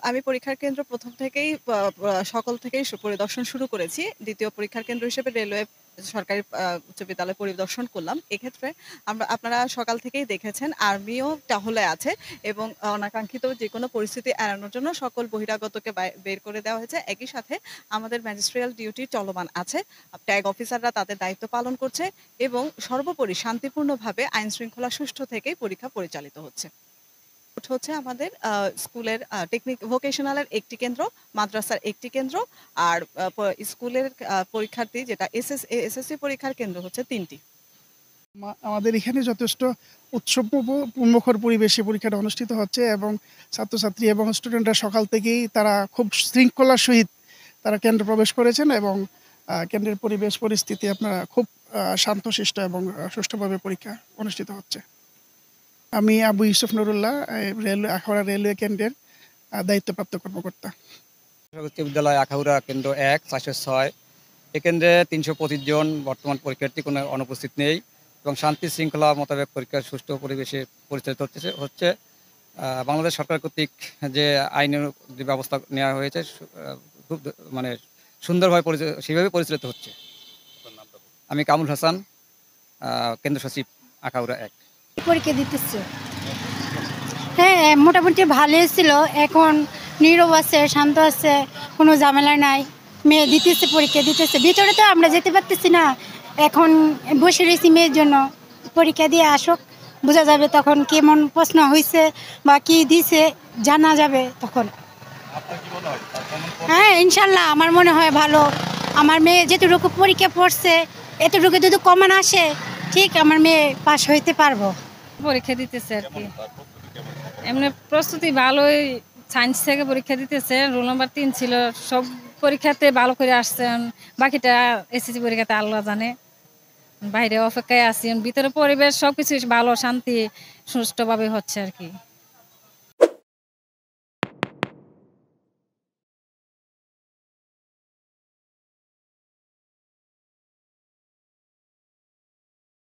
আমি পরীক্ষার কেন্দ্র প্রথম থেকেই সকল থেকেই পরিদর্শন শুরু করেছি। দ্বিতীয় পরীক্ষার কেন্দ্র হিসেবে রেলওয়ে সরকারি উচ্চ বিদ্যালয় পরিদর্শন করলাম। এক্ষেত্রে আপনারা সকাল থেকেই দেখেছেন আর্মিও টহলে আছে এবং অনাকাঙ্ক্ষিত যেকোনো পরিস্থিতি এড়ানোর জন্য সকল বহিরাগতকে বের করে দেওয়া হয়েছে। একই সাথে আমাদের ম্যাজিস্ট্রিয়াল ডিউটি চলমান আছে। ট্যাগ অফিসাররা তাদের দায়িত্ব পালন করছে এবং সর্বোপরি শান্তিপূর্ণভাবে আইন শৃঙ্খলা সুষ্ঠু থেকেই পরীক্ষা পরিচালিত হচ্ছে। হচ্ছে আমাদের স্কুলের ভোকেশনালের একটি কেন্দ্র, মাদ্রাসার একটি কেন্দ্র, আর স্কুলের পরীক্ষার্থী যেটা এসএসসি পরীক্ষার কেন্দ্র হচ্ছে ৩টি। আমাদের এখানে যথেষ্ট উৎসবমুখর পরিবেশে পরীক্ষাটা অনুষ্ঠিত হচ্ছে এবং ছাত্রছাত্রী এবং স্টুডেন্টরা সকাল থেকেই তারা খুব শৃঙ্খলার সহিত তারা কেন্দ্রে প্রবেশ করেছেন এবং কেন্দ্রের পরিবেশ পরিস্থিতি আপনারা খুব শান্তশিষ্ট এবং সুষ্ঠুভাবে পরীক্ষা অনুষ্ঠিত হচ্ছে। আমি আবু ইউসুফ নুরুল্লাহ, আখাউড়া রেলওয়ে কেন্দ্রের দায়িত্বপ্রাপ্ত কর্মকর্তা। উচ্চ বিদ্যালয় আখাউড়া কেন্দ্র ১ ৪০৬ এই কেন্দ্রে ৩২৫ জন বর্তমান পরীক্ষার্থী কোনো অনুপস্থিত নেই এবং শান্তি শৃঙ্খলা মোতাবেক পরীক্ষার সুষ্ঠু পরিবেশে পরিচালিত হচ্ছে। বাংলাদেশ সরকার কর্তৃক যে আইনের যে ব্যবস্থা নেওয়া হয়েছে খুব মানে সুন্দরভাবে সেইভাবে পরিচালিত হচ্ছে। আমি কামুল হাসান, কেন্দ্র সচিব আখাউড়া ১। পরীক্ষা দিতেছে, হ্যাঁ মোটামুটি ভালোই ছিল। এখন নীরব আছে, শান্ত আছে, কোনো ঝামেলা নাই। মেয়ে দিতেছে, পরীক্ষা দিতেছে। ভিতরে তো আমরা যেতে পারতেছি না, এখন বসে রয়েছি মেয়ের জন্য। পরীক্ষা দিয়ে আসুক, বোঝা যাবে তখন কেমন প্রশ্ন হয়েছে বা কি দিছে জানা যাবে তখন। হ্যাঁ ইনশাল্লাহ আমার মনে হয় ভালো। আমার মেয়ে যেটুকু পরীক্ষা পড়ছে এতটুকু যদি কমান আসে ঠিক আমার মেয়ে পাশ হইতে পারবো। পরীক্ষা দিতেছে আর কি, এমনি প্রস্তুতি ভালোই। সায়েন্স থেকে পরীক্ষা দিতেছে, রোল নাম্বার ৩ ছিল। সব পরীক্ষাতে ভালো করে আসছেন, বাকিটা এসএসসি পরীক্ষাতে আল্লাহ জানে। বাইরে অপেক্ষায় আছি, ভিতরে পরিবেশ সবকিছু ভালো, শান্তি সুষ্ঠুভাবে হচ্ছে আর কি।